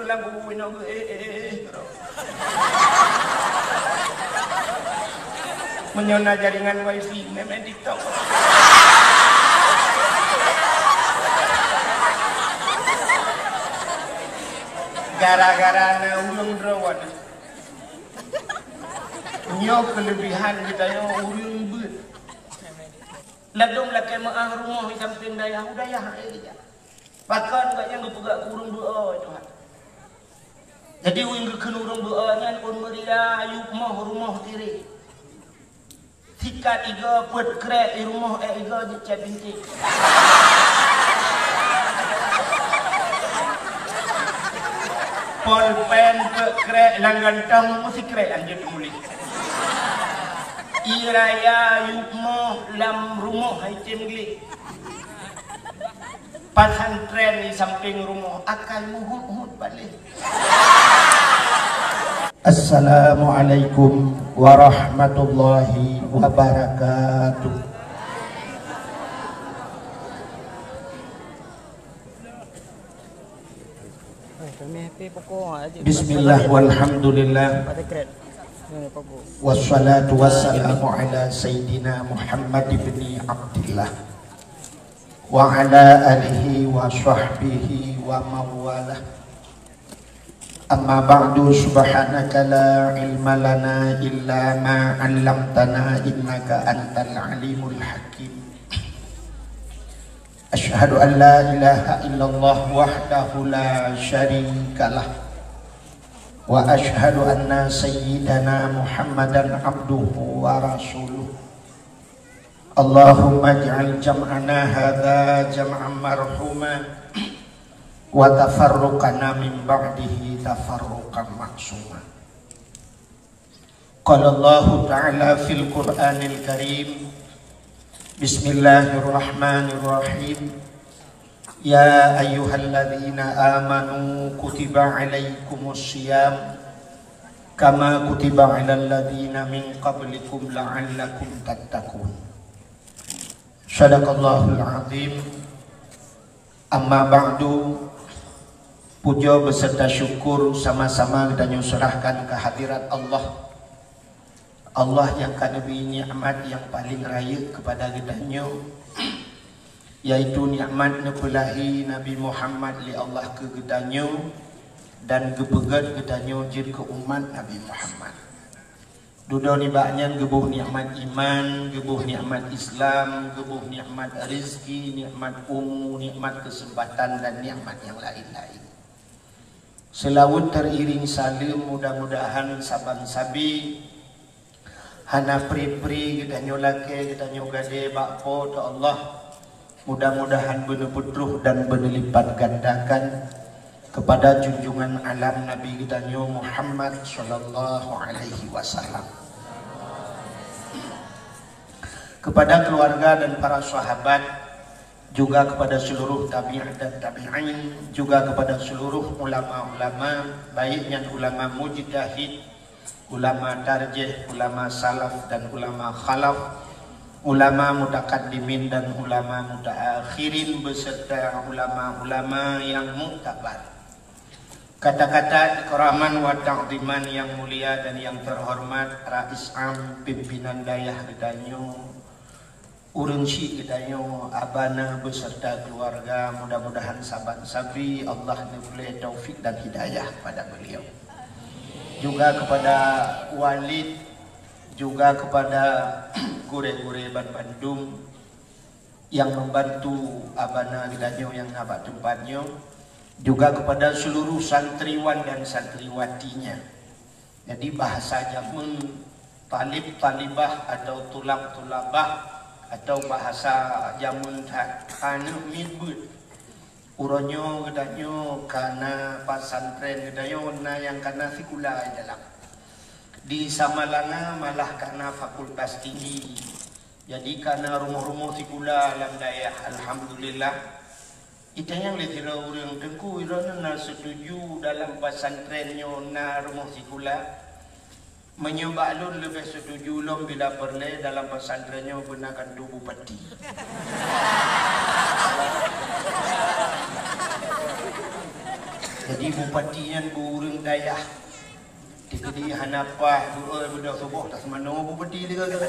lang kukuin ako. Menyon na jaringan wifi meme TikTok. Gara-gara na ulung drawan. Nyo kelebihan kita yo ulung bet. Ladong laki maah rumah di samping dayah udayah aja. Pakan kayaknya ngepegak kurung doa itu. Jadi wing kekenurung doa ngan pun meria ayub mah rumah kiri. Sikat iga buat krek di rumah iga jecat bintik. Polpen ke krek langgantang mesti krek anjir muli. Iraya yukmo lam rumah haitim gli. Pesantren di samping rumah akan muhut balik. Assalamualaikum warahmatullahi wabarakatuh. Bismillah walhamdulillah. Wassalatu wassalamu ala sayyidina Muhammad ibn Abdillah wa ala alihi wa sahbihi wa mawalah. Amma ba'du, subhanaka la ilma lana illa ma 'allamtana innaka antal alimul hakim. Asyhadu an la ilaha illallah wahdahu la syarikalah wa asyhadu anna sayyidana Muhammadan abduhu wa rasuluh. Allahumma ij'al jam'ana hadza jam'an marhuma wa tafarruqana min ba'dihi tafarruqan ma'suma. Qala Allah ta'ala fil Qur'anil Karim, Bismillahirrahmanirrahim. Ya ayyuhalladzina amanu kutiba alaikumus syiyam kama kutiba alal ladzina min qablikum la'allakum tattaqun. Shadaqallahul azim. Amma ba'du, puja beserta syukur sama-sama kita nyusurahkan kehadirat Allah. Allah yang kanebi nikmat yang paling raya kepada kita nyo, yaitu nikmat nepelahi Nabi Muhammad li Allah ke gedanyo dan gebegat gedanyo jir ke umat Nabi Muhammad. Dudo ni baknyan gebuh nikmat iman, gebuh nikmat Islam, gebuh nikmat rezeki, nikmat umur, nikmat kesempatan dan nikmat yang lain-lain. Selawat teriring salim mudah-mudahan saban sabi hana pri-pri gedanyo lake gedanyo gade bakpo to Allah. Mudah-mudahan benar putruh dan berlipat gandakan kepada junjungan alam Nabi kita Muhammad sallallahu alaihi wasallam, kepada keluarga dan para sahabat, juga kepada seluruh tabi'in dan tabi'in, juga kepada seluruh ulama-ulama, baiknya ulama mujtahid, ulama tarjih, ulama salaf dan ulama khalaf, ulama mutakaddimin dan ulama mutaakhirin beserta ulama-ulama yang muktabar. Kata-kata ikraman wa ta'ziman yang mulia dan yang terhormat Rais Am pimpinan dayah gedanyo, urunsi gedanyo, abana beserta keluarga, mudah-mudahan saban sabi Allah nifle taufik dan hidayah pada beliau. Juga kepada Walid, juga kepada gure-gure Bandung yang membantu abana gedanyo yang ngabat tempatnya, juga kepada seluruh santriwan dan santriwatinya. Jadi bahasa jamun talib-talibah atau tulab-tulabah atau bahasa jamun anu midbud uronyo gedanyo kana pasantren gedanyo na yang kana sikula dalam di Samalanga malah karena fakultas tinggi. Jadi karena rumah-rumah sikula alam daya, alhamdulillah. Itu yang letira orang tengku irana na setuju dalam pesantrennya na rumah sikula. Menyobalun lebih setuju lom bila perle dalam pesantrennya gunakan tubuh peti. Jadi bupatinya burung dayah. Di hanapah budak subuh tak semana bupati dia kata.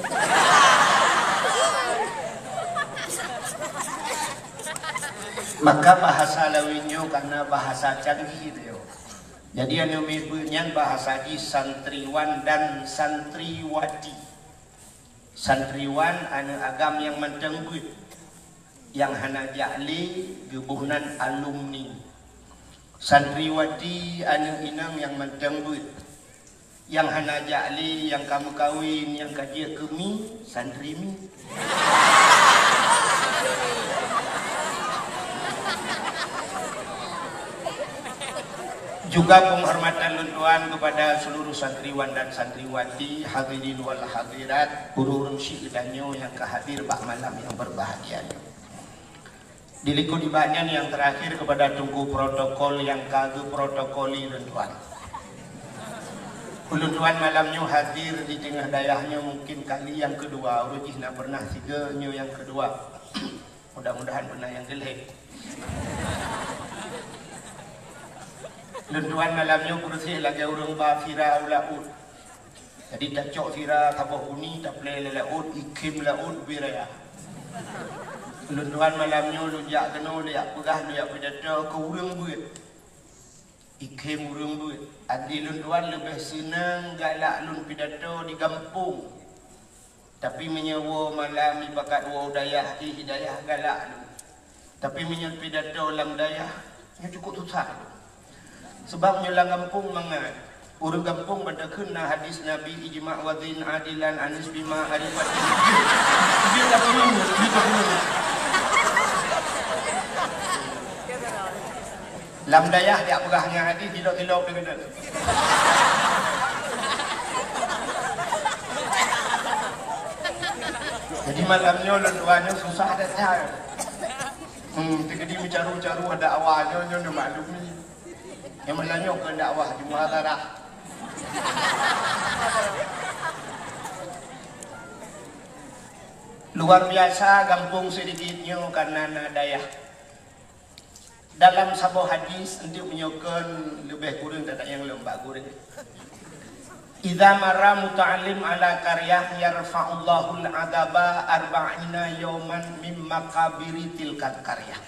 Maka bahasa lawinyo karena bahasa canggih dia. Jadi anu menyebutnya bahasa di santriwan dan santriwati. Santriwan anu agam yang mentengbut, yang hana ja'li gebuhnan alumni. Santriwati anu inang yang mentengbut, yang hana ja'li, yang kamu kawin, yang kajian kemi, santrimi. Juga penghormatan luntuan kepada seluruh santriwan dan santriwati, hadirin wal hadirat, ururun syi'idanyo yang kehadir bak malam yang berbahagia. Diliku di bagian yang terakhir kepada tunggu protokol yang kagak protokoli luntuan. Luntuan malamnya hadir di tengah dayahnya mungkin kali yang kedua, urujih nak pernah tiga nyo yang kedua. Mudah-mudahan pernah yang gelek. Luntuan malamnya bersih lagi urang ba fira ulaud. Jadi tak cok fira tabah uni tak play laud ikim laud biraya. Luntuan malamnya lujak kena liak pegah liak pidato ke urang buat. Ikim urang buat. Adi luntuan lebih senang galak lun pidato di kampung. Tapi menyewa malam di bakat wa dayah di hidayah galak lun. Tapi menyewa pidato lam dayah nya cukup susah. Sebabnya lang kampung mangat. Urang kampung pada kena hadis Nabi ijma' wadin adilan anis bima arifatin. Dia punya. Lam dayah dia pegahnya hadis dilok-dilok dia. Jadi malamnya luntuannya susah ada cara. Tegedi bicara-bicara ada awalnya nyonya maklum ni. Yang malamnya ke dakwah di Muhadarah. Luar biasa kampung sedikitnya karena dayah. Dalam sebuah hadis untuk menyokong lebih kurang tak yang lembak kurang. Idza marra muta'allim ala qaryah yarfa'ullahu al-'adaba arba'ina yawman min maqabiri tilkal qaryah.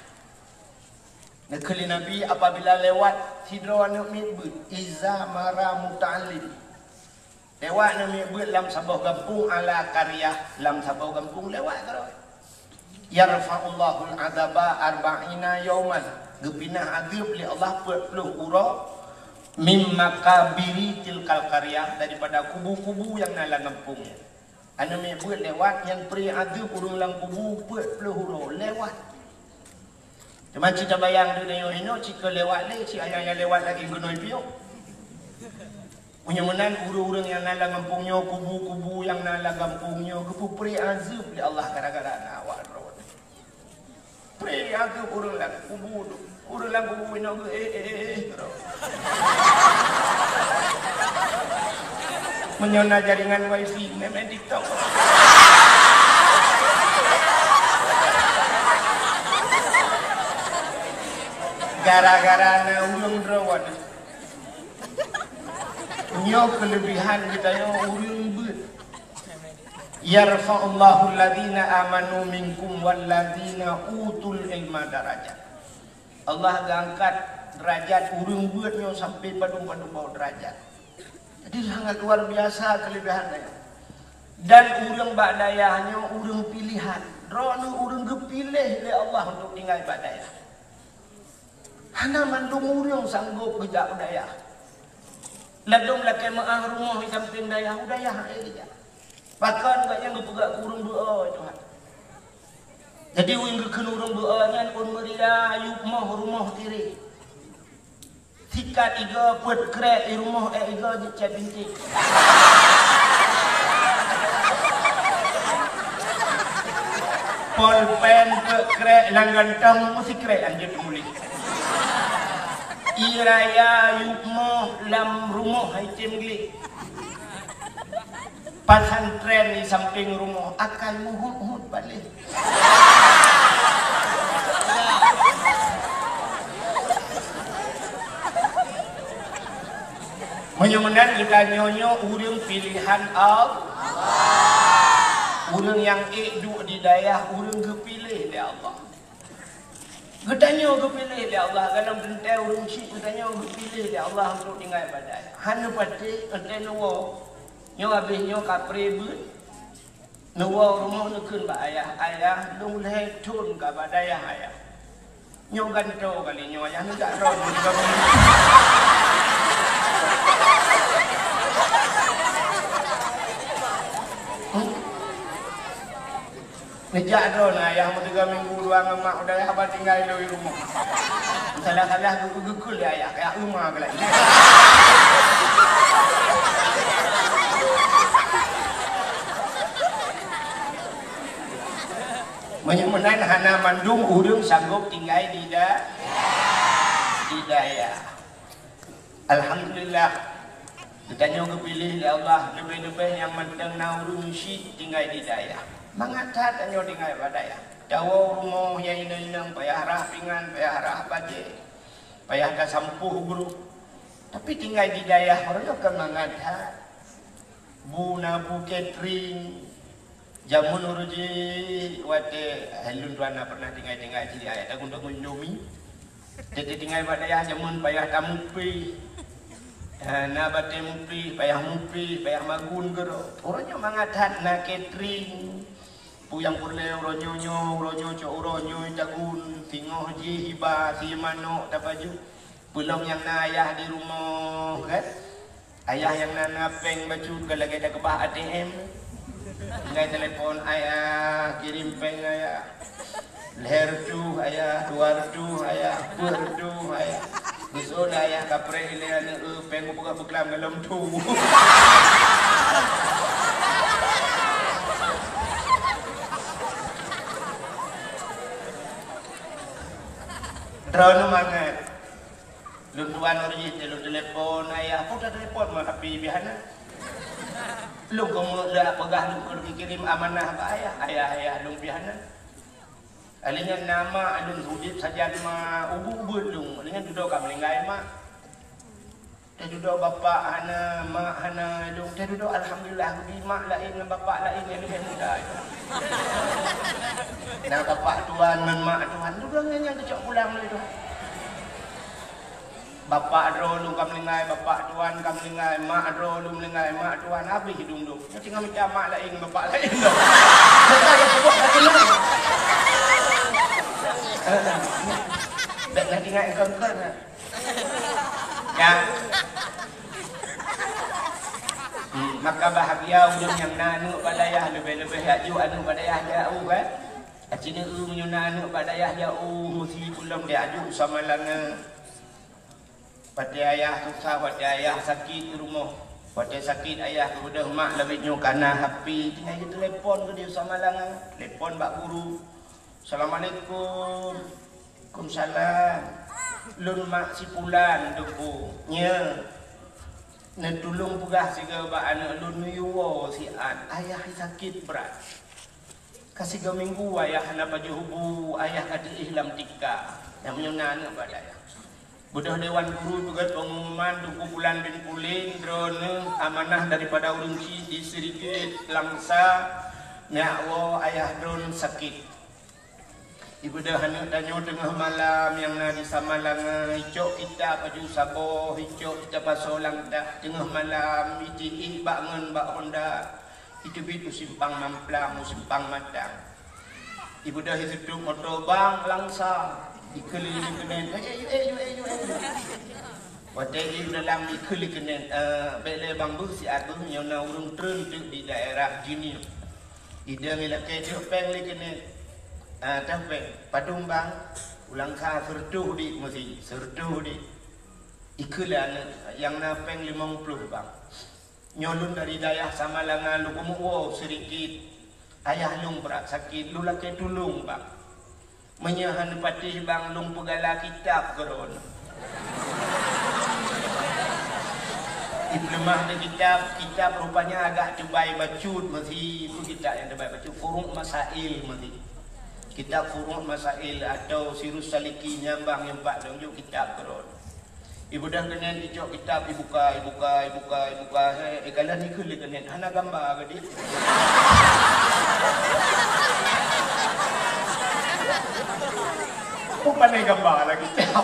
Nakali Nabi apabila lewat hidro anu mibut iza mara muta'allim. Lewat anu mibut lam sabah kampung ala qaryah, lam sabah kampung lewat terus. Yarfa'ullahu al-'adaba arba'ina yawman. Gepinah azab li Allah 40 ura mim makabiri tilkal qaryah daripada kubu-kubu yang nala kampungnya. Anu mibut lewat yang pri azab urang lang kubu 40 ura lewat. Cuma kita bayang dunia ini, jika lewat lagi, si ayah yang lewat lagi kena piok. Punya menan urang-urang yang nala kampungnya, kubu-kubu yang nala kampungnya, kepupri azab di Allah gara-gara awak rawat. Pri azab urang lang kubu, urang lang kubu ini menyona jaringan wifi, memang TikTok. Gara-gara na ulung drawat. Nyo kelebihan kita yo ulung but. Yarfa'ullahu alladhina amanu minkum walladhina utul ilma darajat. Allah angkat derajat ulung but nyo sampai padung-padung bawah derajat. Jadi sangat luar biasa kelebihannya. Dan urang bak dayahnya urang pilihan. Rono urang kepilih oleh Allah untuk tinggal bak dayah. Hana mandung urang sanggup kerja budaya. Ladung laki maah rumah di samping dayah budaya aja. Bahkan enggak yang gepegak kurung doa Tuhan. Jadi wing keun urang doa ngan pun meria ayub mah rumah tiri. Sikat iga put krek di rumah iga jecet binti. Polpen ke krek langgantang mesti krek anjir mulih. Iraya yukmo lam rumah item gli. Pesantren di samping rumah akan muhut-muhut balik. Menyemenan kita nyonyo urang pilihan Allah. Urang yang duduk di dayah urang kepilih oleh Allah. Getanya kepilih oleh Allah. Kalau gentai urang syik getanya kepilih oleh Allah untuk tinggal badai. Hana pati gentai nuwa. Nyo habis nyo kapre but. Nuwa rumah nekun ba ayah lung leh tun ka badai ayah. Nyo ganto kali nyo ayah nak ron juga. Nejak ron ayah mau 3 minggu 2 ngemak udah apa tinggal di rumah. Salah-salah gugul ya ayah kayak rumah ke lagi. Menyemenan hana mandung urung sanggup tinggal di daya. Alhamdulillah kita nyoga pilih ya Allah lebih-lebih yang menteng na urung syik tinggal di daya. Mangatat anyo tinggal pada ya. Jawa rumah yang inang payah arah pingan, payah arah baje, payah dah sampuh guru. Tapi tinggal di daya orang akan mangatat. Bu nabu catering, jamun uruji, wate halun tuana pernah tinggal di daya. Dah untuk mendomi. Jadi tinggal pada ya jamun payah tamupi. Na bate mupi, payah magun gero. Orangnya mangatat na catering. Puyang purle uronyo cok uronyo jagun tingoh ji hiba si manok tapaju belum yang na ayah di rumah kan ayah yang na peng baju kalau kita kebah ATM ngai telepon ayah kirim peng ayah leher tu ayah luar tu ayah ber tu ayah besok ayah kapre ile peng buka beklam dalam tu. Drone mangat. Lun tuan orji lu telepon ayah, putar telepon mah tapi bihana. Lu kamu dah pegah lu kirim amanah ba ayah lu bihana. Alinya nama alun hudip saja ma ubu-ubu lu, alinya duduk kam linggai mak. Dia duduk bapa hana mak hana lu, dia duduk alhamdulillah di mak lain dengan bapa lain yang lebih muda. Nah bapak tuan dan mak tuan tu belakangnya kecok pulang tu. Bapak adro lu kam lingai, bapak tuan kam lingai, mak adro lu lingai, mak tuan habis hidung tu. Dia tinggal macam mak lain, bapak lain tu. Kita yang sebut lagi lah. Nak tinggal ikon-ikon lah. Ya. Maka bahagia ujung yang nanu pada ayah lebih-lebih haju anu pada ayah jauh kan. Acina menyuna anu pada ayah jauh mesti pulang dia aju sama lana. Pada ayah susah, pada ayah sakit di rumah. Pada sakit ayah kepada mak lebih nyukana HP. Tinggal kita telepon ke dia sama lana. Telepon bak guru. Assalamualaikum. Waalaikumsalam. Lun mak si pulan tu nya. Nak tolong pegah siga ba anak lun yuwa si an ayah sakit berat. Kasih ke minggu ayah nak baju hubu ayah kata ihlam tika yang menyuna anak pada ayah. Budak dewan guru juga pengumuman 20 bulan bin puling drone amanah daripada urunci di Serigit Langsa nyawa ayah drone sakit. Ibu dah hendak tanya tengah malam yang nak di Samalang hijau kita baju saboh hijau kita pasolang dah tengah malam iti bangun bak Honda itu bitu simpang Mamplang simpang Matang. Ibu dah hidup motor bang Langsa ikeliling kenen Wadai dalam ikeliling kenen bele bambu si agung yang na urung trun di daerah Jini ida milake peng li kenen Tampeng, Padumbang, ulang ka sertuh di mesti sertuh di ikulan yang napeng 50 bang. Nyolun dari dayah sama langan lu kumuwo sedikit ayah lung berat sakit lu laki tulung bang. Menyahan patih bang lung pegala kitab geron. Lemah de kitab rupanya agak terbaik bacut mesti itu kitab yang terbaik bacut Furuk Masail mesti. Kitab Furuk Masail atau Sirus Saliki nyambang yang 4 dong kitab keron. Ibu dah kenen icok kitab ibuka. Kalau ni kuli kenen hana gambar ke dia. Kau pandai gambar lagi kitab.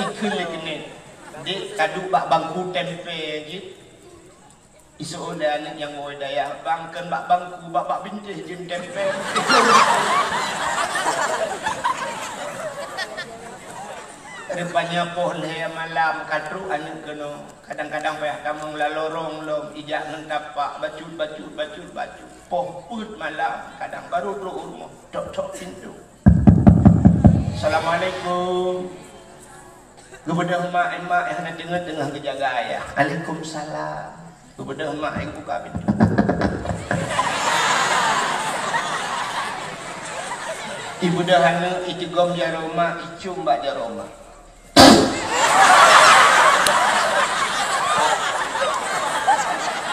Ikul kenen. Dia kadu bak bangku tempe je. Isu ada anak yang mau daya bangkan bak bangku bak bintis jem tempe. Rupanya pohon malam katru anu keno kadang-kadang payah tamang lalorong lom ijak nentapak bacut poh put malam kadang baru rumah tok pintu. Assalamualaikum. Kepada emak yang nak dengar tengah kejaga ayah. Waalaikumsalam. Kepada emak yang buka pintu. Ibu dah hana itigom jaroma icum mbak jaroma.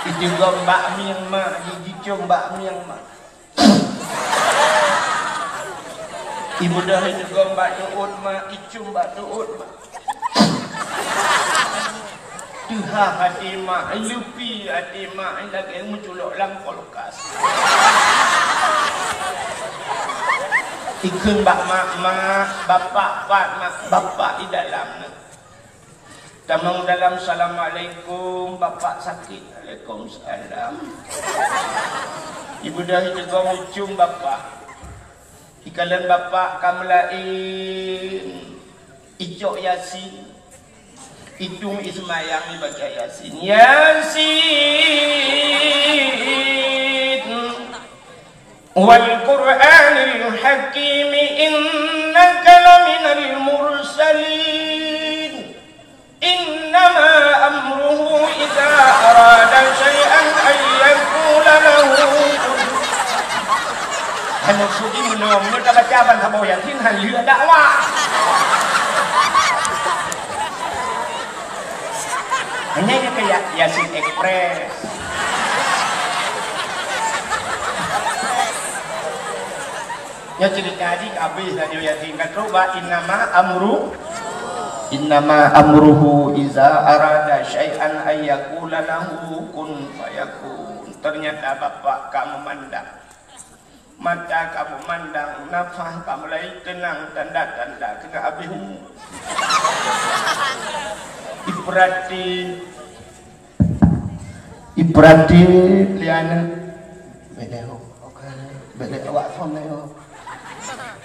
Itigom bakmi yang mak jijicum bakmi yang mak. Ibu dah itigom mbak nuut mak icum mbak nuut mak. Tuha hati mak lupi hati mak lagi menculok lang kolkas. Ikun bak mak bapak bapak di dalam. Tamang dalam assalamualaikum bapak sakit. Waalaikumsalam. Ibu dah hitung ucum bapak. Ikalan bapak kamlain icok yasin. Hitung ismayang dibaca yasin. Yasin. Wal Qur'anil Hakim innaka laminal mursalin. Innama amruhu idza arada syai'an ay yaqula lahu. Hanya suci menom kita baca ban kamu yang tin han lừa dakwah. Hanya dia kayak Yasin Express. Yang cerita di habis tadi Yasin kata bahwa innama amruhu iza arada syai'an ayyakula lahu kun fayakun. Ternyata bapak kamu mandang, mata kamu mandang, nafas kamu mulai tenang, tanda-tanda kena habis. Ibrati liana beleho okay bele awak phone leo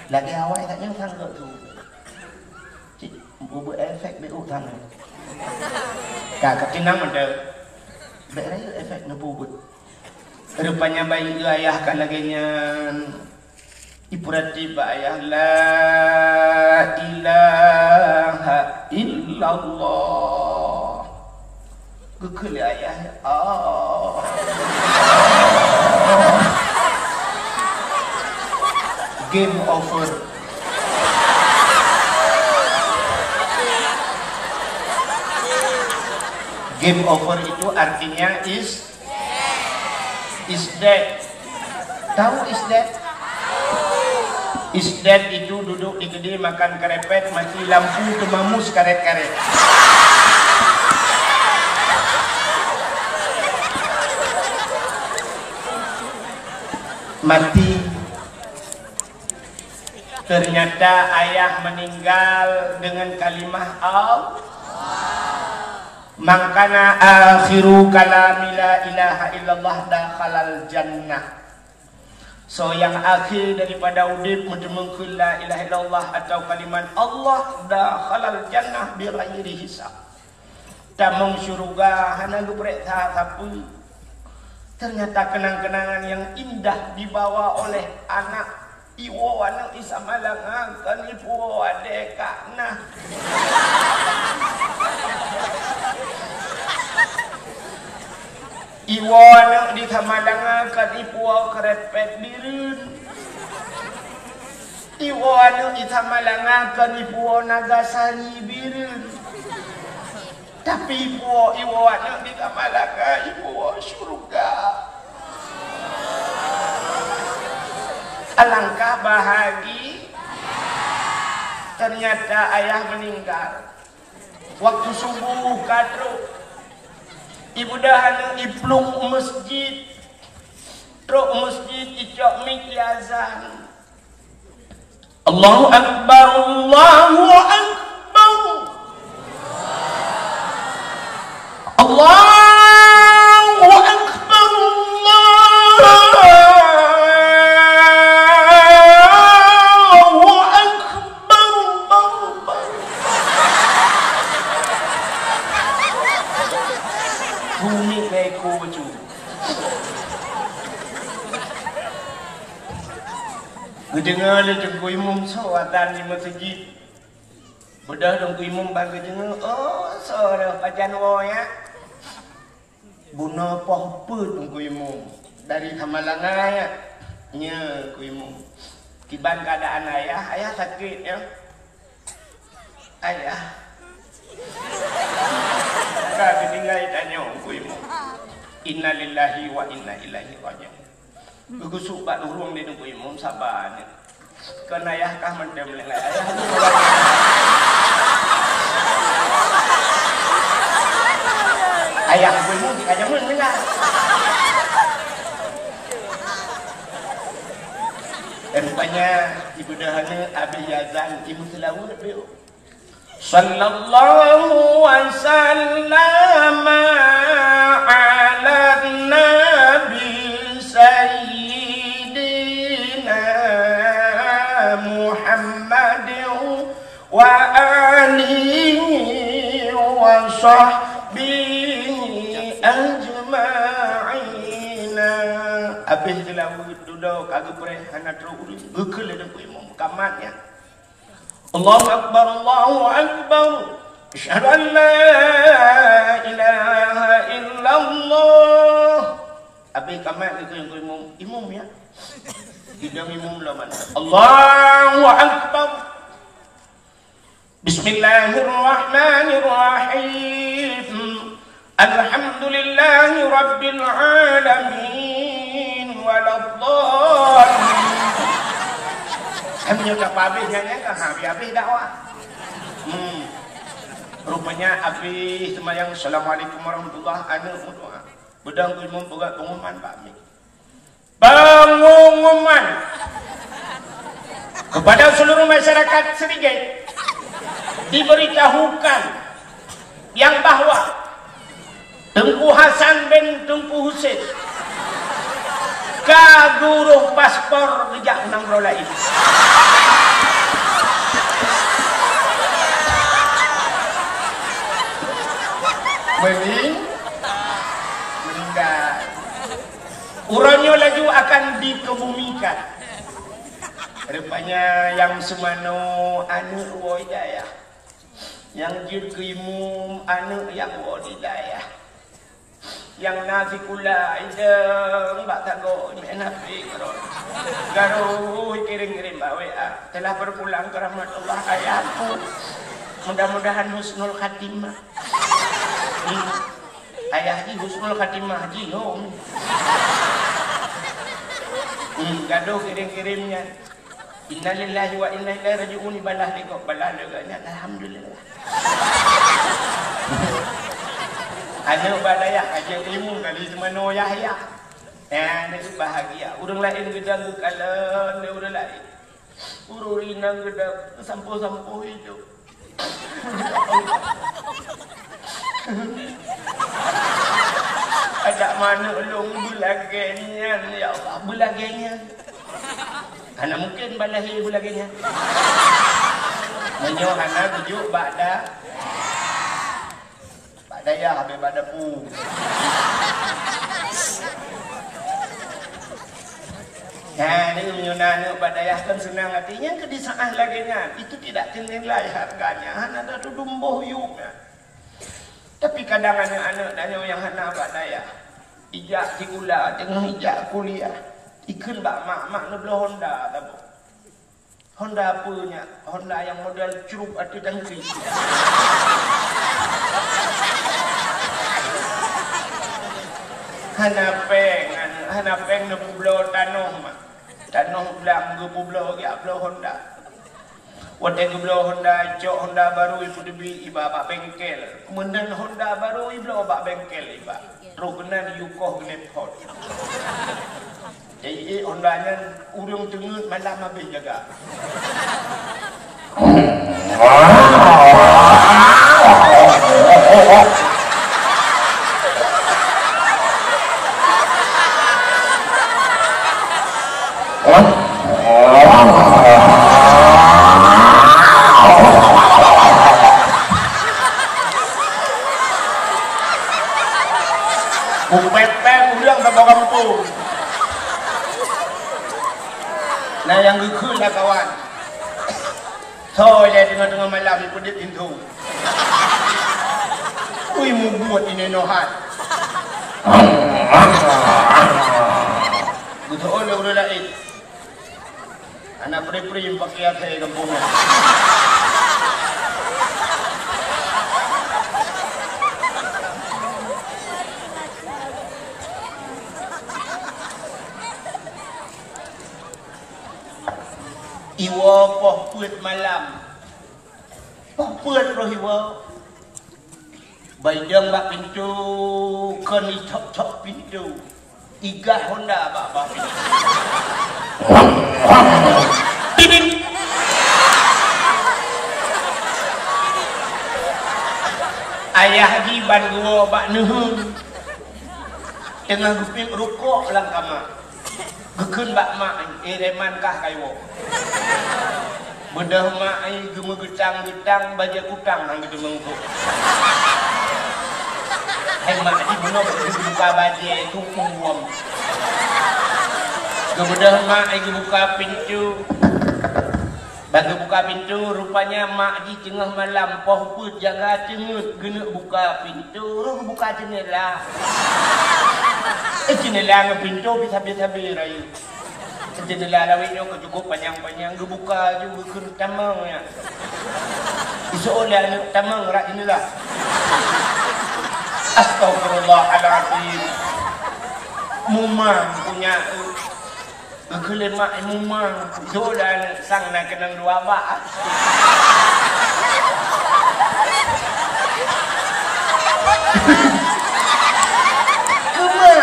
lagi awak tak yang thang tu cik buat efek be thang kakak tinang mende bele efek na bubut rupanya bayi ayah kan laginya Ibrati ba ayah la ilaha illallah kekeli ayah game over. Game over itu artinya is dead. Tahu is dead? Is dead itu duduk di kedai makan kerepet, mati lampu kemamus karet-karet. Mati. Ternyata ayah meninggal dengan kalimah Allah. Mangkana akhiru kalami la ilaha illallah dakhalal jannah. So yang akhir daripada udip mendengarkan la ilaha illallah atau kalimat Allah dakhalal jannah bi ghairi hisab. Tamang syurga hana geprek tapi ternyata kenang-kenangan yang indah dibawa oleh anak iwo anak isa malangan kan ibu adek kakna. Iwo anak di Tamalangan kan ibu kerepet birun. Iwo anak di Tamalangan kan ibu Nagasari birun. Tapi iwo anak di Tamalangan ibu surga. Alangkah bahagia. Ternyata ayah meninggal. waktu subuh kadro ibu dah iplung masjid truk masjid icok mik azan Allahu akbar Allahu akbar Allahu akbar Allahu akbar bumi leku baju Gedengar le jengku imum sawatan di masjid. Bedah dong ku imum bang gedengar. Oh, sore pajan wo ya. Buna poh put ku imum dari Hamalanga ya. Nya ku imum. Kiban keadaan ayah sakit ya. Ayah. Ka ketinggai tanya ku imum. Innalillahi wa inna ilaihi raji'un. Gugusuk bak nurung di nunggu imum sabar ni. Kena ayah kah mendem lelai ayah. Ayah gue imum dikajak mendengar. Rupanya ibu dahana abis yazan ibu selawat beliau. Sallallahu wa sallama ala nabi Sayyidina Muhammadin wa alihi wa sahbihi ajma'ina. Habis selawat duduk kagak pernah hana terus bekal dan ku imam kamatnya. Allahu akbar Allahu akbar. Asyhadu an la ilaha illallah. Habis kamat itu yang imum ya. Hidang imum lah mana. Allahu akbar. Bismillahirrahmanirrahim. Alhamdulillahi rabbil alamin waladdallin. Hanya tak habis nyanyi kan habis dakwah. Rupanya habis sembahyang assalamualaikum warahmatullahi wabarakatuh. Bedang ku imam buat pengumuman Pak Mi. Pengumuman kepada seluruh masyarakat Serigait diberitahukan yang bahwa Tengku Hasan bin Tengku Husin kaguruh paspor rejak menang rola ini. Meninggal. Urangnya laju akan dikebumikan. Rupanya yang semano anak wajaya, yang jid keimum anak yang wajaya, yang nasi kula ideng mbak tago ini nabi garuh kirim-kirim WA telah berpulang ke rahmat Allah ayahku, mudah-mudahan husnul khatimah. Ayah di husnul khatimah jihom. Gaduh kirim-kirimnya. Innalillahi wa inna ilaihi raji'un balah lekok balah leganya alhamdulillah. Anak badaya aja ilmu kali semano Yahya. Nek bahagia. Urang lain gedang kalan dia urang lain. Urang inang gedang sampo-sampo hidup. Ada mana long bulagenya ya Allah bulagenya. Karena mungkin balahi bulagenya. Menyo anak tujuh bada ya habis pada pu. Nah, ini menyunana badayah kan senang hatinya kedisaan laginya. Itu tidak dinilai harganya. Hana ada tu dumboh yuknya. Tapi kadang anak-anak dan yang hana badayah. Ijak tikula tengah ijak kuliah. Ikan bak mak nak beli Honda tahu. Honda punya, Honda yang model curup atau dengki. Hana peng na publo tanong belang ke publo ya publo Honda. Wadah geblo Honda, cok Honda baru ibu debi iba bak bengkel. Kemudian Honda baru iblo bak bengkel iba. Rogenan yukoh genepot. Jadi Hondanya urung tengut malam habis jaga. Kupet-pet ulang tak kampung. Nah yang gekul lah kawan. Soalnya tengah-tengah malam ibu dia pintu. Kui mu buat ini nohat. Betul udah lain. Anak peri-peri yang pakai saya kampungnya. Iwa poh puet malam. Poh puet roh iwa. Baidang bak pintu, keni cok-cok pintu. Iga Honda bak pintu. Tidin. Ayah di ban gua bak nuhun. Tengah guping rukuk lang kamar. Gekun bak mak ireman kah kayo. Bedah mak ai gemu getang-getang baja kutang nang gitu mengko. Hai mak di beno buka baja itu umum. Kemudian mak ai buka pintu. Bagi buka pintu rupanya mak di tengah malam poh put jaga cengut gena buka pintu, roh buka jendela. Jendela ke pintu bisa-bisa berai. Jendela lawinyo ke cukup panjang-panjang dibuka juga ke tamang ya. Isolah anak tamang rak jendela. Astagfirullahaladzim. Mumang punya kelemak mumang isolah sang nak kenang dua bak.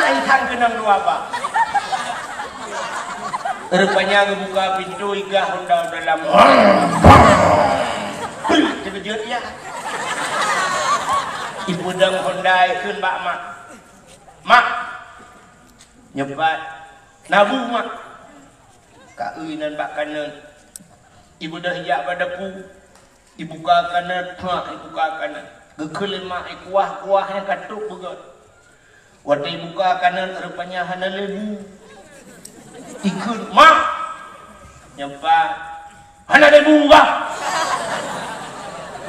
Ai thang kenang dua apa? Rupanya buka pintu iga Honda dalam. Terkejut ya. Ibu dang Honda ikut bak mak. Mak. Nyebat. Nabu mak. Kak uinan bak kanan. Ibu dah hijak pada pu. Dibuka kanan, mak dibuka kanan. Gekul mak kuah-kuah yang katuk begot. Waktu buka kanan rupanya hana lebu. Ikut mak. Nyampak. Hana lebu bah.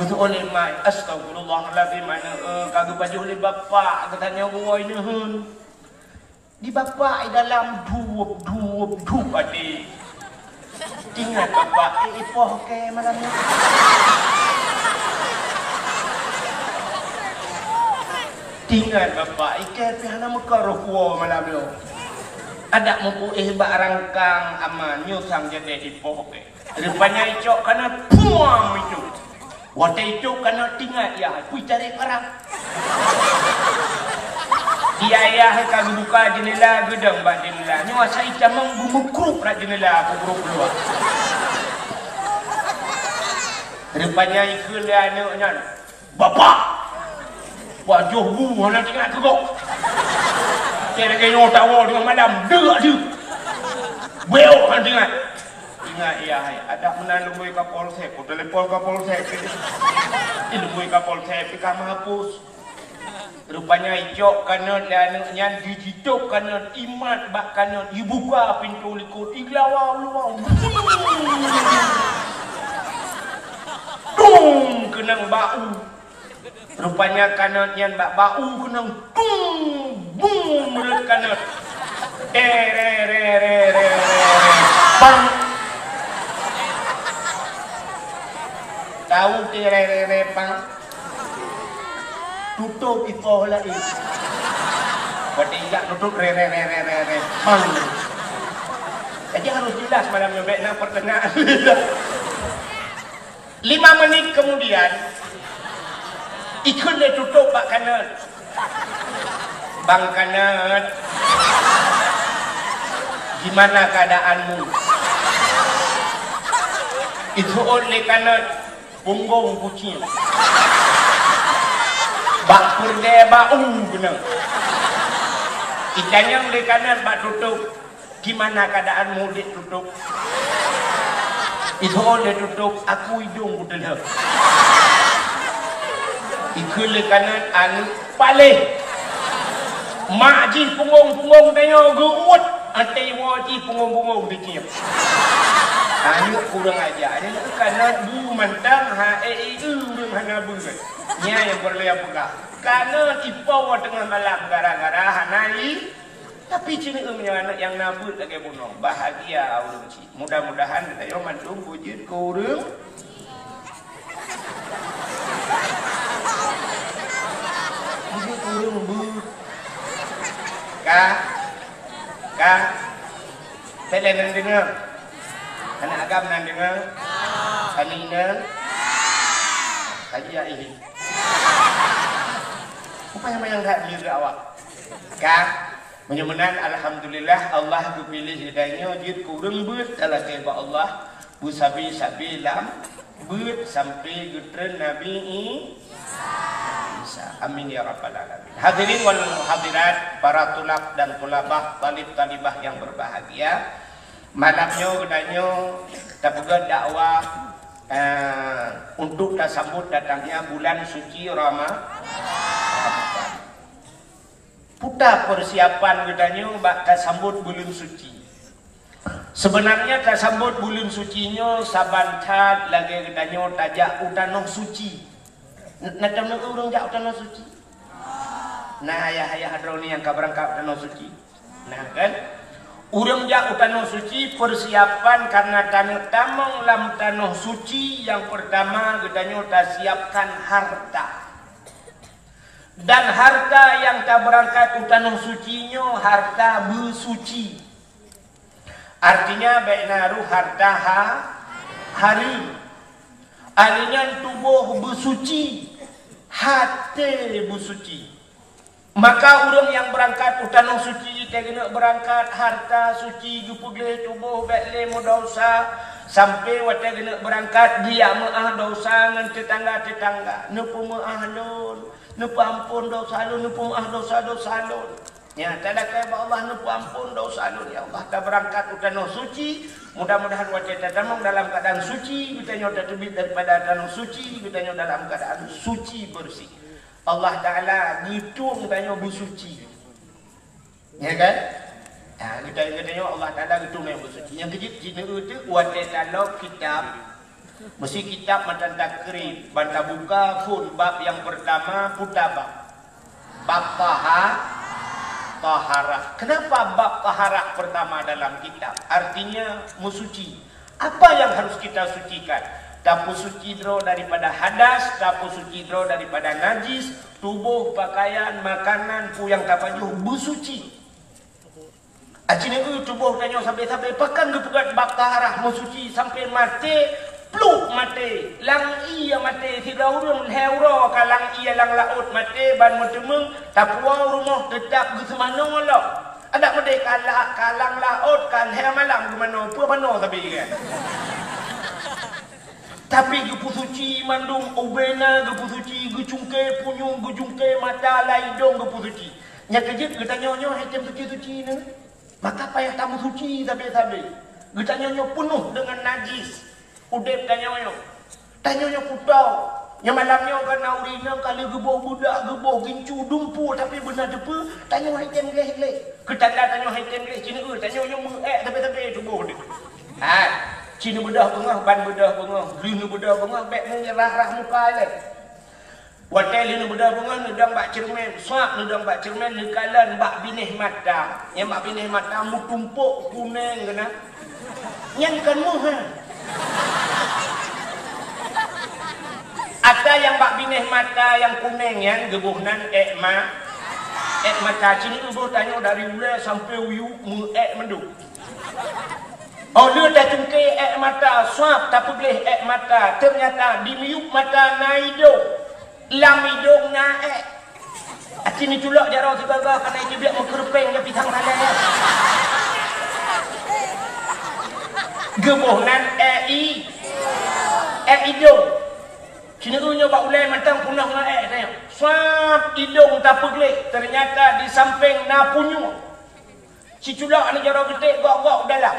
Betul oleh mak. Astagfirullahaladzim. Mana kagak baju oleh bapak. Katanya gua ini hun. Di bapak dalam duup adik. Ingat bapak. Ipoh ke malamnya. Tinggal bapak ikat pihana muka rohwa malam lo. Ada muku bak rangkang aman nyusang jadi ipoh ke. Rupanya icok kena puang itu. Waktu itu kena tinggal ya. Kui cari perang. Dia ayah kagak buka jendela gedang bak jendela. Nyawa saya camang bumukrup rak jendela bumukrup keluar. Rupanya ikut anaknya. Bapak. Wajah buah nak tengah kegok. Kira kaya tawa dengan malam. Derak dia. Beok kan tengah. Ingat ya, ada menandungi kapal saya. Kau telepon kapal saya. Ilmui kapal saya. Pika menghapus. Rupanya icok kanan dan anaknya dijituk kanan. Imat bak kanan. Dibuka pintu likut. Iglawa luang. Dung kenang bau. Rupanya kanan yang bak bau kenang tung bung mulut kanan. Re bang. Tahu re bang. Tutup ipoh lagi. Berarti enggak tutup re bang. Jadi harus jelas malam nyobek nak pertengahan. 5 menit kemudian ikut dia tutup Pak Kanat. Bang Kanat, gimana keadaanmu? Itu oleh Kanat punggung kucing. Bak perdeba benar. Ikannya oleh Kanat bak tutup. Gimana keadaanmu dia tutup? Itu oleh tutup aku hidung udah. Ikut oleh Kanat anu palih. Mak ji punggung tanya geut antai waji punggung dikip. Anu kurang aja. Ada Kanat bu mantang ha urang hana beungeut. Nya yang berlea pegah. Kanat ipau tengah malam gara-gara hanai. Tapi cini anak yang nabut lagi bunuh. Bahagia urang ci. Mudah-mudahan kita yo mantung wujud ku urang. Wujud urang bu. Kak, saya nan dengar. Anak agam nan dengar. Kanina. Kaji ini. Apa yang tak diri awak? Kak, menyamanan alhamdulillah Allah pilih hidayahnya jid kurang beut dalam keba Allah bu sabi lam beut sampai getren Nabi Isa. Amin ya rabbal alamin. Hadirin wal hadirat, para tulab dan tulabah, talib-talibah yang berbahagia. Malamnya gedanya tabuga dakwah untuk tersambut datangnya bulan suci Ramadan. Putar persiapan gedanya bak tersambut bulan suci. Sebenarnya tersambut bulan sucinya saban tad lagi gedanya tajak utanoh suci. Nak tahu orang jak utanoh suci. Nah ayah hadroni yang kaberangkap utanoh suci. Nah kan, orang jak utanoh suci persiapan karena tanah tamang lam tanah suci yang pertama gedanya siapkan harta. Dan harta yang tak berangkat utanoh sucinya harta bersuci. Artinya baik naruh harta hari. Alinya tubuh bersuci, hati bersuci. Maka orang yang berangkat utanoh suci dia kena berangkat harta suci gupugeh tubuh baik lemu dosa sampai wata kena berangkat dia maah dosa ngan tetangga-tetangga nepu maah lun nepu ampun dosa lun nepu maah dosa-dosa lun. Ya, tadakai Allah nepu ampun dosa lun ya Allah. Kita berangkat utanoh suci, mudah-mudahan wajah tamang dalam keadaan suci, kita nyota terbit daripada tanah suci, kita nyota dalam keadaan suci bersih. Allah Taala ngitung tanya bersuci. Ya kan? Nah, kita tanya Allah Taala ngitung yang bersuci. Yang kejip cina itu wajah talok kitab. Mesti kitab matan takrib, banta buka pun bab yang pertama putabab. Bab taharah. Kenapa bab taharah pertama dalam kitab? Artinya musuci. Apa yang harus kita sucikan? Tapu suci dro daripada hadas, tapu suci dro daripada najis, tubuh, pakaian, makanan, pu yang tapajuh bersuci. Acina itu tubuh tanya sampai-sampai pakan gepegat bab taharah musuci sampai mati, pluk mati, lang iya mati, tidak urun heuro kalang iya lang laut mati ban mutemeng, tapuang rumah tetap gesemana lo. Ada mede kalang laut kan he malam gimana, pu mano tapi kan. Tapi gepu suci mandung obena gepu suci gecungke punyung gejungke mata laidong gepu suci. Nya kejut getanya-nya hitam suci-suci ni. Maka payah tamu suci sabe-sabe. Getanya-nya penuh dengan najis. Udep tanya-nya. Tanya-nya putau. Nya malamnya kan urina kali geboh budak geboh gincu dumpu tapi benar depa tanya hitam gelek. Ketanda tanya hitam gelek cina tanya-nya muek tapi tubuh dia. Ha Cina bedah bengah, ban bedah bengah, lina bedah bengah, bek menyerah muka leh. Watel lina bedah bengah, nedang bak cermen, suap nedang bak cermen, nekalan bak binih mata. Yang bak binih mata, mu tumpuk kuning kena. Yang kan mu ha. Ada yang bak binih mata yang kuning yang gebuhnan ekma. Ek mata cina tu tanya dari ula sampai uyu mu ek menduk. Oh dia dah cungkir mata, swab tak boleh mata. Ternyata di miup mata na hidung. Lam hidung na Acini culak jarau tiba-tiba kerana itu biar mengkerpeng ke pisang tanah. Gebohnan hidung. Sini tu nyoba ulai mantang punah dengan tengok. Swab hidung tak boleh. Ternyata di samping na punyu. Si culak ni jarau getik gok-gok dalam.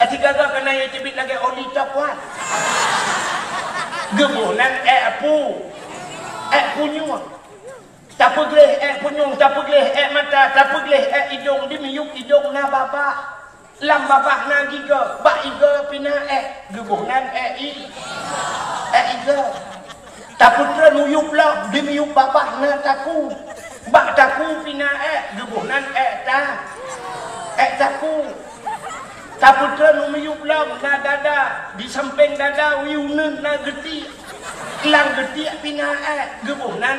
Tiga-tiga kena yang cebit lagi oli tapuan. Gebohnan punyu. Tak boleh punyung, tak boleh mata, tak boleh hidung. Dia miup hidung na babak. Lam babak na giga. Bak iga pina Gebohnan iga. Tak putra nuyup lah. Dia miup babak na taku. Bak taku pina Gebohnan taku. Tak putra nuyup lah na dada. Di samping dada wiunen na geti. Kelang geti pina Gebohnan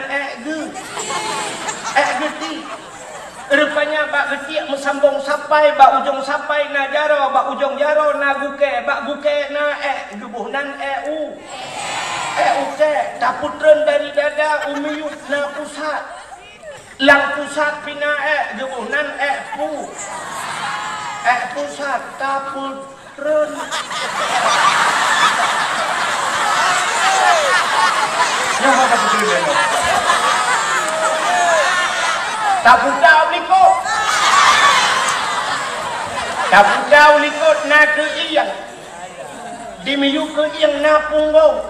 geti. Rupanya bak geti mesambung sampai bak ujung sampai na jaro, bak ujung jaro na guke, bak guke na Gebohnan uke. Tak putren dari dada umiyuk na pusat. Lang pusat pina Gebohnan pusat. Tak putren. Yang mana putren dia? Tak putau likut. Tak putau likut na keiyang. Dimiyu keiyang na punggung.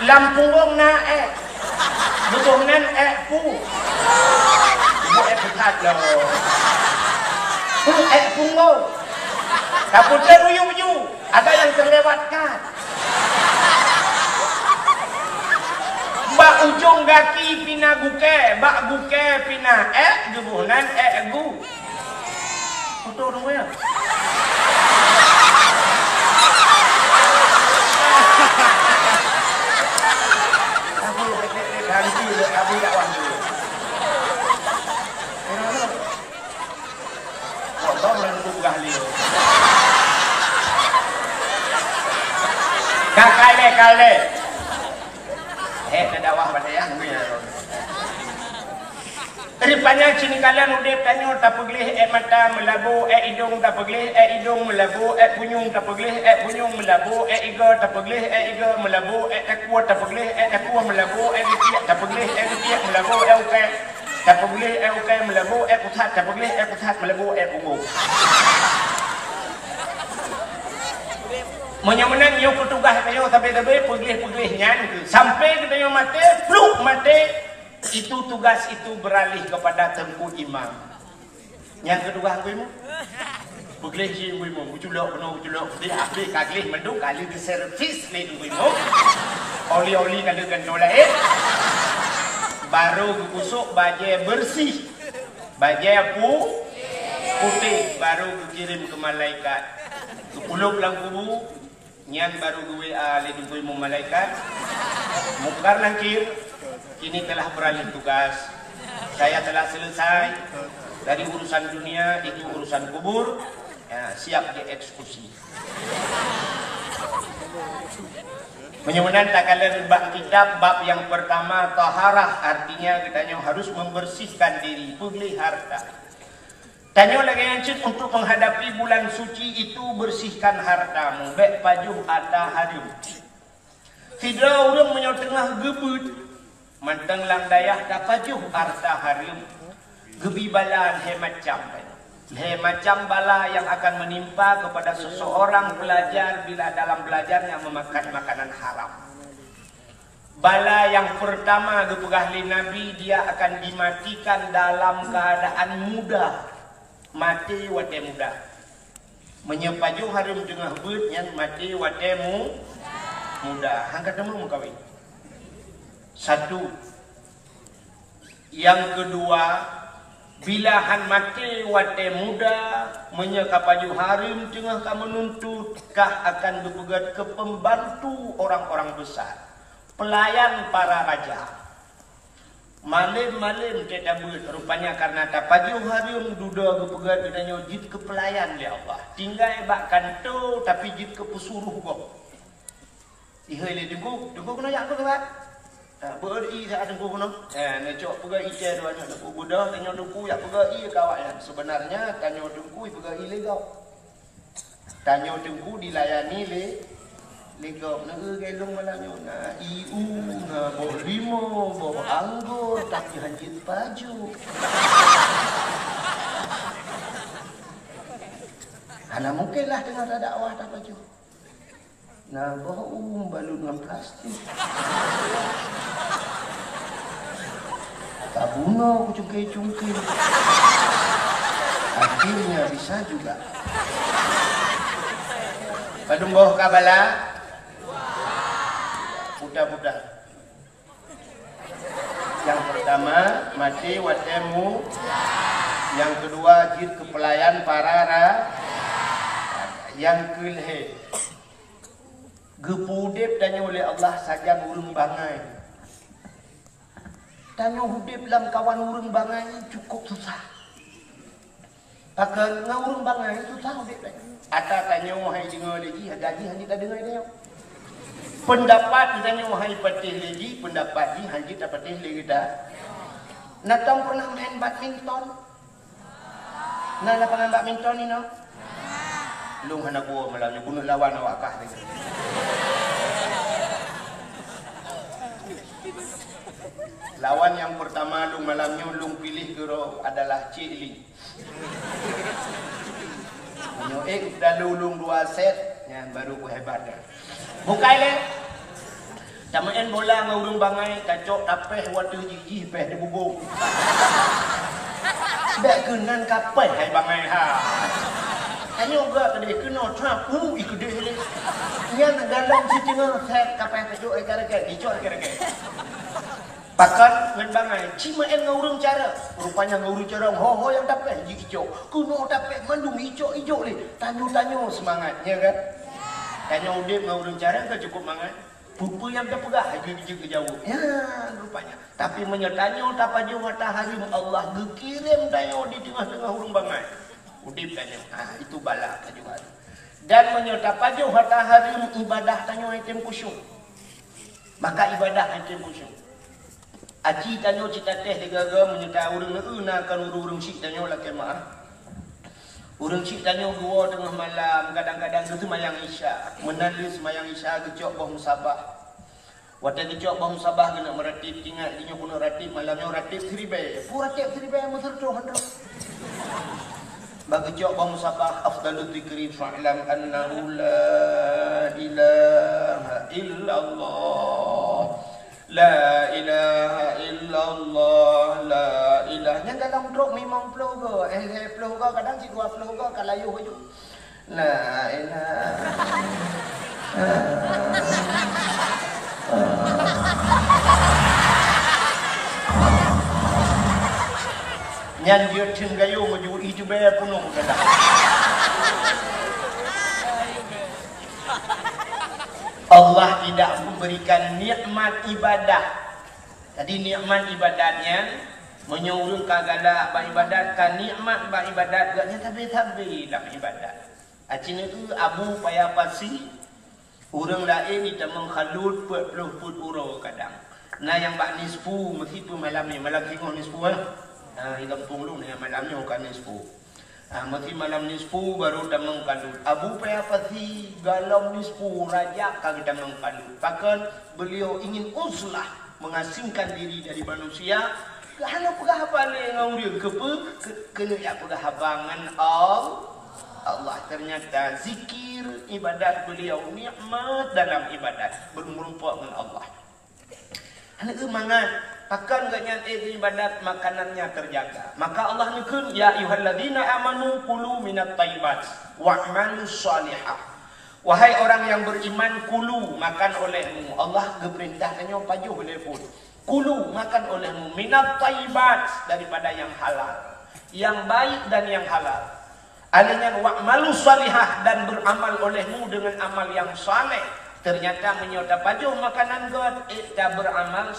Lam punggung na Gebohnan pu. Ibu petat lah. Punggung. Tak putau uyu-uyu. Ada yang terlewatkan. Bak ujung kaki pina guke, bak guke pina Gebohnan gu. Foto dong ya. Abu tak wan dulu. Foto menentu gahli. Kale. Dakwah pada yang rupanya sini kalian udah tanya tak boleh mata melabu hidung tak boleh hidung melabu punyung tak boleh punyung melabu iga tak boleh iga melabu takwa tak boleh takwa melabu getiak tak boleh getiak melabu uke tak boleh uke melabu pusat tak boleh pusat melabu punggung. Menang yo petugas kayo sampai pegih nyan sampai kita yo mati pluk mati itu tugas itu beralih kepada Tengku Imam. Yang kedua aku pegih si ibu buculok dia habis kaglih mendung kali di servis ni ibu oli kalau kan nolak baru kusuk baju bersih baju putih baru kirim ke malaikat kepuluk lang kubu nyan baru gue ledugui malaikat mukar langkir kini telah beralih tugas saya telah selesai dari urusan dunia itu urusan kubur ya, siap dieksekusi. Menyunan tak kalian bab kitab bab yang pertama taharah artinya kita harus membersihkan diri beli harta. Tanya lagi yang cik untuk menghadapi bulan suci itu bersihkan hartamu. Baik pajuh ada harum. Tidak orang menyotengah gebut. Manteng lang dayah dah pajuh harta harum. Gebi balaan macam. Macam bala yang akan menimpa kepada seseorang pelajar bila dalam belajarnya memakan makanan haram. Bala yang pertama gepegahli Nabi dia akan dimatikan dalam keadaan muda. Mati wate muda. Menyepaju harum tengah but yang mati wate muda. Hang ketemu kawin. Satu. Yang kedua, bila han mati wate muda menyekapaju harum tengah kamu menuntut kah akan berpegat ke pembantu orang-orang besar, pelayan para raja. Malam-malam tak dabut. Rupanya karena tak pagi hari duda ke pegat katanya jid ke pelayan dia Allah. Tinggal bak kanto tapi jid ke pesuruh kau. Ihai le dengku kena yak ke kan? Beri saya dengku kena. Nak cok pegat ikan dua nak dengku budak tanya dengku yak pegat i kawan. Sebenarnya tanya dengku pegat i le kau. Tanya dengku dilayani le legok na gelong malanyo na iu na bolimo bo anggur tapi hanjit baju. Ana mungkinlah dengar ada dakwah tak baju. Nah bohong balut dengan plastik. Tabuno kucungkil-cungkil. Akhirnya bisa juga. Padung boh kabala. Budak-budak. Yang pertama mati watemu. Yang kedua jid kepelayan parara. Yang kelih gepudip tanya oleh Allah saja urang bangai. Tanya hudip dalam kawan urang bangai cukup susah. Pakai ngurang bangai susah hudip. Ata tanya wahai dengar lagi gaji hanya tak dengar dia. Pendapat tanya wahai patih lagi pendapat ni hanya tak patih lagi dah. Natang pernah main badminton? Nah lapangan badminton ni no? Lung hendak gua malamnya bunuh lawan awak kah ni. Lawan yang pertama lung malamnya lung pilih gero adalah Cik Li. Menyoek dah lung 2 set yang baru ku hebat dah. Bukai le. Tamain bola ngurung bangai kacok tapeh watu jiji peh di bubung. Dak kenan kapeh hai bangai ha. Hanya juga tadi kena trap ikut dia ni. Yang dalam setengah set kapeh kacok ikan-ikan dicor ikan-ikan. Pakan ngendangai cima en ngurung cara rupanya ngurung cara ho yang dapat hijau kuno dapat mandung hijau ni tanyo semangatnya kan tanya udip ngurung cara kan cukup mangat pupu yang dah pegah hiji ke jauh ya rupanya tapi menyetanyo tapaju matahari Allah gekirim tanyo di tengah-tengah urung bangai udip tanyo itu bala juga dan menyetapaju matahari ibadah tanyo item kusyuk maka ibadah item kusyuk Aji tanyo cita teh digaga menyerta urang na kan urang sik tanyo lakin maaf. Urang sik tanyo 2 tengah malam kadang-kadang tu mayang isya. Menalis mayang isya gejok bah musabah. Wata gejok bah musabah kena meratib ingat dinyo kuno ratib malamnya ratib seribai. Pu ratib seribai mesir 200. Bagejok bah musabah afdalul dzikri fa'lam annahu la ilaha illallah. La ilaha illallah la ilaha yang dalam drop memang flow ke flow ke kadang si gua flow ke kalayu hujung la ilaha nyan dia tinggayu meju itu be penuh kadang Allah tidak memberikan nikmat ibadah. Jadi nikmat ibadatnya menyuruh kagala beribadat kan nikmat beribadat gaknya tapi dah ibadat. Acin itu abu payah pasi orang lain kita menghalut 40 put euro kadang. Nah yang bak nisfu meskipun malam ni malam tengok nisfu di kampung lu ni malam ni bukan nisfu. Mati malam nisfu baru damang kalut. Abu payah pasti galam nisfu raja kagak damang kalut. Bahkan beliau ingin uzlah mengasingkan diri dari manusia. Kalau pegah balik ngau dia kena ya pegah habangan Allah. Ternyata zikir ibadat beliau nikmat dalam ibadat bermerumpuk dengan Allah. Anak mangan akan gak nyantai ibadat makanannya terjaga. Maka Allah nukun ya ayyuhalladzina amanu kulu minat thayyibat wa'malus shalihah. Wahai orang yang beriman kulu makan olehmu. Allah geperintahkannya pajuh boleh pun. Kulu makan olehmu minat thayyibat daripada yang halal, yang baik dan yang halal. Alanya wa'malus shalihah dan beramal olehmu dengan amal yang saleh. Ternyata menyota pajuh makanan god kita beramal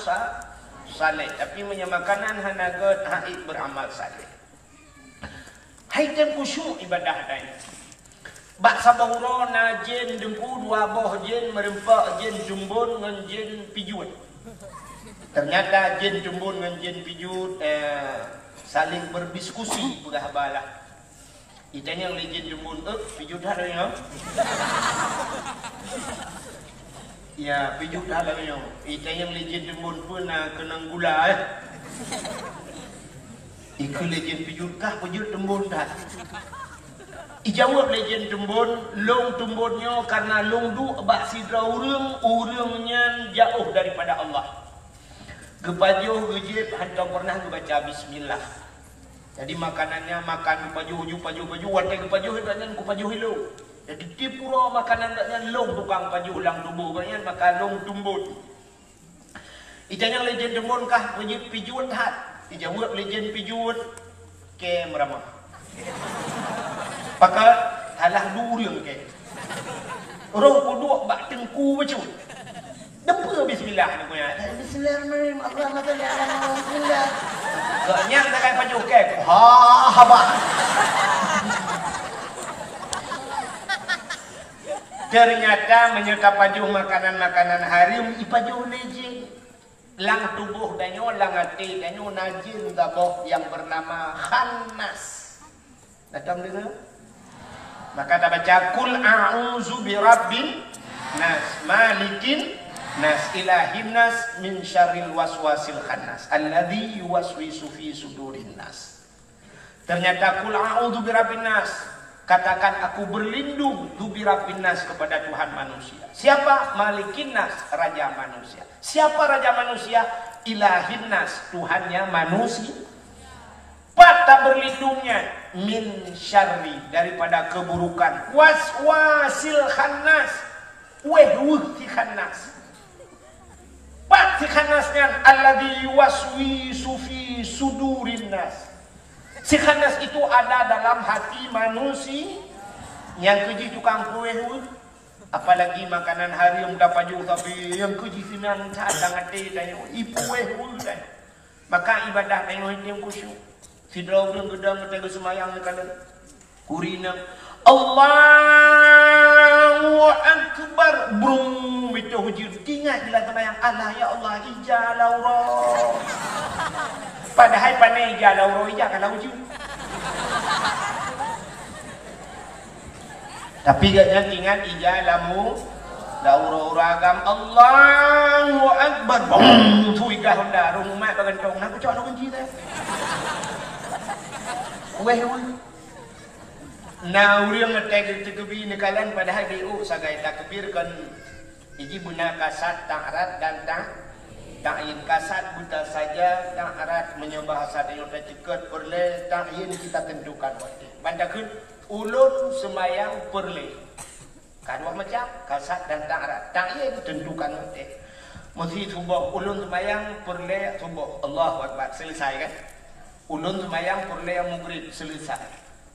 saleh, tapi menyamakanan hanagat haid beramal saleh. Hai tem khusyuk ibadah tadi. Bak sabahura na jen dengku dua boh jen merempak jen jumbun ngan jen pijut. Ternyata jen jumbun ngan jen pijut saling berdiskusi pegah balah. Itanya oleh jen jumbun pijut ada yang ya pijut ada yang itanya oleh jen jumbun pun kena gula Iku legend pijut kah pijut tembun dah. Ijawab legend tembun, long tembunnya karena long du bak sidra urungnya jauh daripada Allah. Gepajuh gejib hantar pernah baca bismillah. Jadi makanannya makan gepajuh watai gepajuh dan gepajuh hilu. Jadi tipura makanan daknya long tukang pajuh ulang tubuh banyak maka long tembun. Ijanya legend tembun kah pijut hat. Dijawab legend pijut ke meramah. Pakat halah durung ke. Orang puduk bak tengku bacu. Depa bismillah ni punya. Bismillahirrahmanirrahim. Soalnya kita kan pacu ke. Haba. Ternyata menyerta pajuh makanan-makanan harim ipajuh legend. Lang tubuh danyo, lang hati danyo, najin gaboh yang bernama Khannas. Datang dengar? Maka kita baca Kul a'udzu birabbin nas, malikin nas, ilahin nas, min syarril waswasil khannas alladzi yuwaswisu fi sudurin nas. Ternyata Kul a'udzu birabbin nas, katakan aku berlindung birabbin nas kepada Tuhan manusia. Siapa? Malikin nas, raja manusia. Siapa raja manusia? Ilahin nas, Tuhannya manusia. Pada berlindungnya min syarri, daripada keburukan waswasil khannas, si khannas. Pat si khanasnya alladzi yuwaswisu fi sudurin nas. Si khannas itu ada dalam hati manusia. Yang keji tukang kue, apalagi makanan hari yang dapat juga tapi yang keji sinan cadang hati dan ipue dan maka ibadah tengok yang khusyuk. Sidra urang gedang tega semayang kalian kurina Allahu akbar brum itu hujud ingat bila semayang Allah ya Allah ijalaura. Padahal pandai ijalaura ija kalau hujud. Tapi gaknya ingat ijalamu daura-uragam Allahu akbar bum tu ikah honda rumah bagantong nak cok nak kunci teh. Weh na urang ngetek tegebi nekalan padahal diu sagai takbir kan iji guna kasat ta'rat dan ta'yin kasat buta saja ta'rat menyembah sadaya ceket perle ta'yin kita tentukan waktu bandakeun ulun semayang perle kadua macam kasat dan ta'rat ta'yin tentukan waktu mesti subuh ulun semayang perle subuh Allahu akbar selesai kan ulun semayang perle yang maghrib selesai.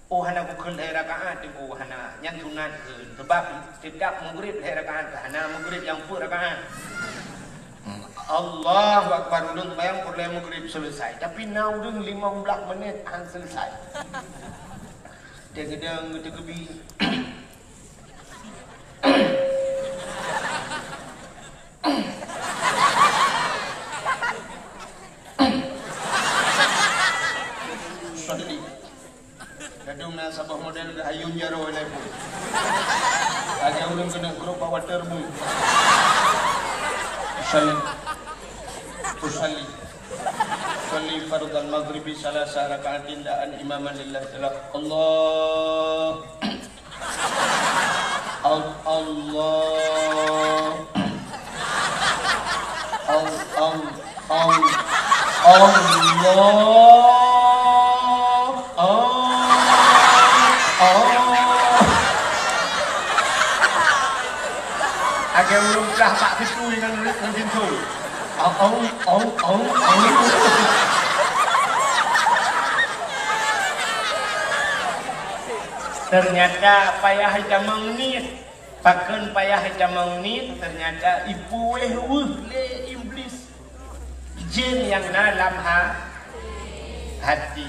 Oh hana bukul hai rakaat itu hana yang sunat sebab tidak maghrib hai rakaat hana maghrib yang pur rakaat. Allahu akbar ulun semayang perle maghrib selesai. Tapi naudung 15 menit han selesai. Dia gedang tegebi. Kadung na sabah model ke ayun jaro oleh pun. Agak ulun kena grup water pun. Usalli fardal maghribi salasa rakaatin da'an imaman lillahi ta'ala. Allah agak ulun dah tak fitu dengan pintu. Ternyata payah jamang ni, pakan payah jamang ni ternyata ibu le iblis. jin yang dalam hati.